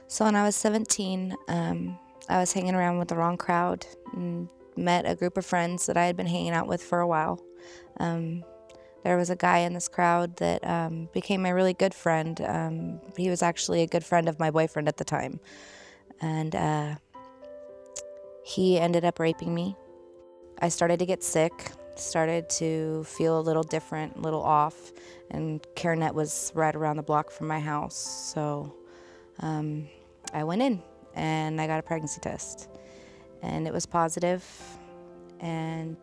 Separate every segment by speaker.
Speaker 1: So when I was 17, I was hanging around with the wrong crowd and met a group of friends that I had been hanging out with for a while. There was a guy in this crowd that became a really good friend. He was actually a good friend of my boyfriend at the time. And he ended up raping me. I started to get sick, started to feel a little different, a little off, and CareNet was right around the block from my house. So I went in and I got a pregnancy test, and it was positive. And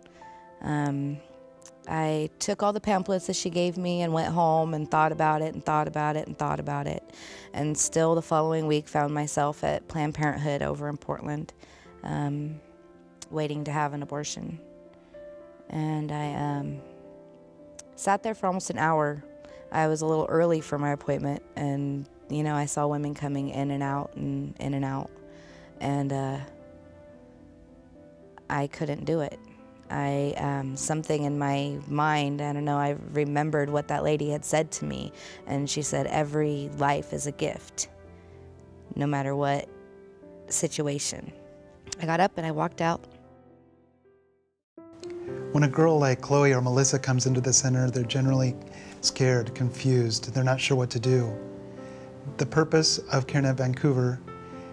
Speaker 1: I took all the pamphlets that she gave me and went home and thought about it and thought about it and thought about it. And still the following week found myself at Planned Parenthood over in Portland, waiting to have an abortion. And I sat there for almost an hour. I was a little early for my appointment, and you know, I saw women coming in and out and in and out, and I couldn't do it. Something in my mind, I don't know, I remembered what that lady had said to me, and she said, every life is a gift, no matter what situation. I got up and I walked out.
Speaker 2: When a girl like Chloe or Melissa comes into the center, they're generally scared, confused, they're not sure what to do. The purpose of CareNet Vancouver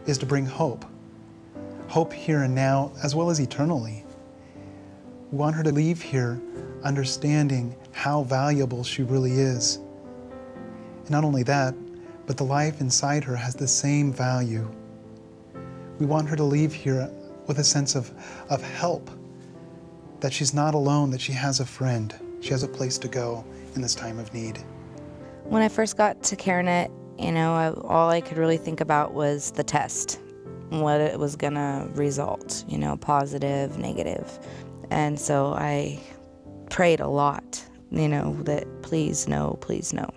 Speaker 2: is to bring hope. Hope here and now, as well as eternally. We want her to leave here understanding how valuable she really is. And not only that, but the life inside her has the same value. We want her to leave here with a sense of help, that she's not alone, that she has a friend, she has a place to go in this time of need.
Speaker 1: When I first got to CareNet, you know, all I could really think about was the test, what it was gonna result, you know, positive, negative. And so I prayed a lot, you know, that please no, please no.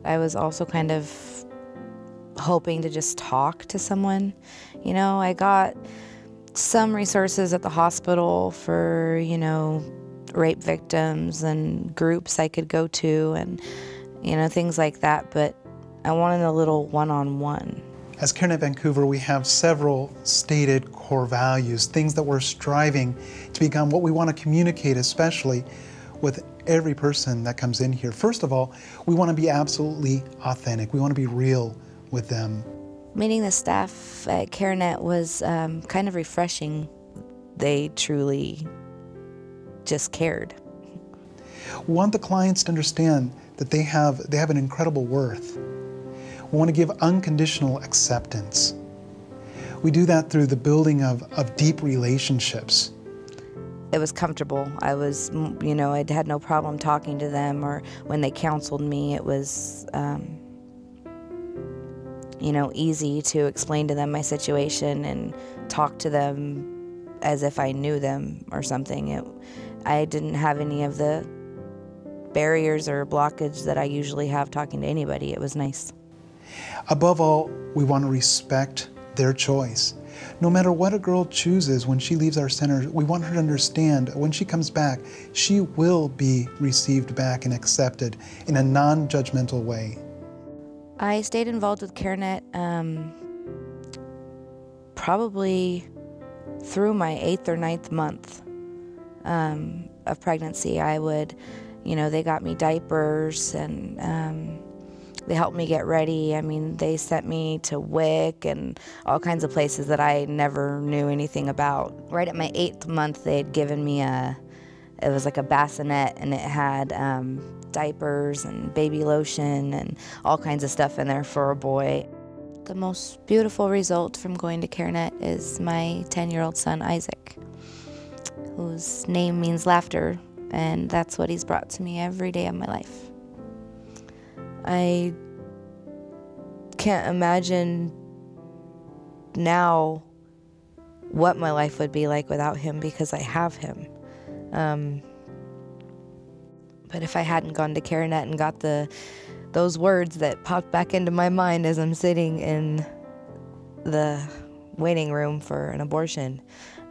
Speaker 1: I was also kind of hoping to just talk to someone. You know, I got some resources at the hospital for, you know, rape victims and groups I could go to and, you know, things like that, but I wanted a little one-on-one.
Speaker 2: As CareNet Vancouver, we have several stated core values, things that we're striving to become what we want to communicate, especially with every person that comes in here. First of all, we want to be absolutely authentic. We want to be real with them.
Speaker 1: Meeting the staff at CareNet was kind of refreshing. They truly just cared.
Speaker 2: We want the clients to understand that they have an incredible worth. We want to give unconditional acceptance. We do that through the building of deep relationships.
Speaker 1: It was comfortable. I was, you know, I had no problem talking to them, or when they counseled me, it was, you know, easy to explain to them my situation and talk to them as if I knew them or something. I didn't have any of the barriers or blockage that I usually have talking to anybody. It was nice.
Speaker 2: Above all, we want to respect their choice. No matter what a girl chooses when she leaves our center, we want her to understand when she comes back, she will be received back and accepted in a non-judgmental way.
Speaker 1: I stayed involved with CareNet probably through my 8th or 9th month of pregnancy. I would, you know, they got me diapers and they helped me get ready. I mean, they sent me to WIC and all kinds of places that I never knew anything about. Right at my 8th month, they had given me it was like a bassinet, and it had diapers and baby lotion and all kinds of stuff in there for a boy. The most beautiful result from going to CareNet is my 10-year-old son, Isaac, whose name means laughter, and that's what he's brought to me every day of my life. I can't imagine now what my life would be like without him, because I have him. But if I hadn't gone to CareNet and got those words that popped back into my mind as I'm sitting in the waiting room for an abortion,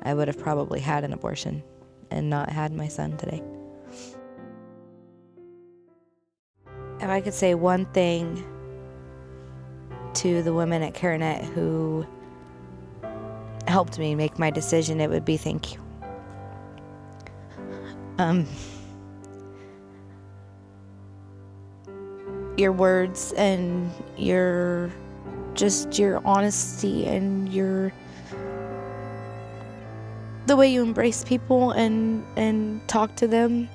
Speaker 1: I would have probably had an abortion and not had my son today. If I could say one thing to the women at CareNet who helped me make my decision, it would be thank you. Your words and your honesty and the way you embrace people and talk to them,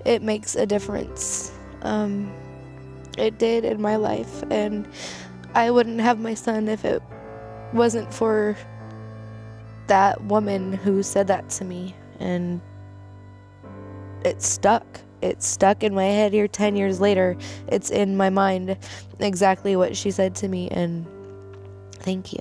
Speaker 1: it makes a difference. It did in my life, and I wouldn't have my son if it wasn't for that woman who said that to me, and it stuck. It's stuck in my head here 10 years later. It's in my mind exactly what she said to me, and thank you.